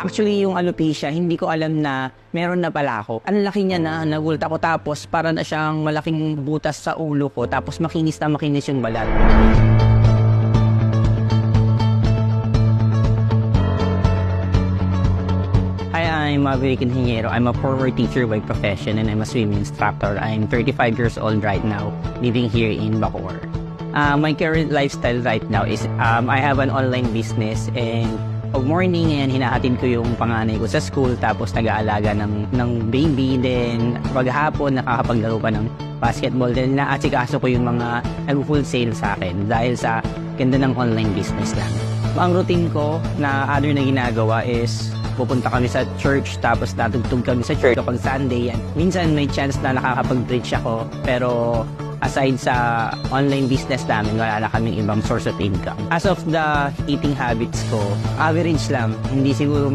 Actually, yung alopecia, hindi ko alam na meron na pala ako. Ang laki niya na, nagulat ako tapos para na siyang malaking butas sa ulo ko tapos makinis na makinis yung balat. Hi, I'm Maverick Ingeniero. I'm a former teacher by profession and I'm a swimming instructor. I'm 35 years old right now, living here in Bacoor. My current lifestyle right now is I have an online business and pag morning and hinahatid ko yung panganay ko sa school tapos nag-aalaga ng baby. Then paghapon nakakapaglaro pa ng basketball. Then naasikaso ko yung mga full sale sa akin dahil sa ganda ng online business lang. Ang routine ko na other na ginagawa is pupunta kami sa church tapos natugtog kami sa church kapag Sunday yan. Minsan may chance na nakakapag-preach ako pero aside sa online business namin, wala na kaming ibang source of income. As of the eating habits ko, average lang. Hindi siguro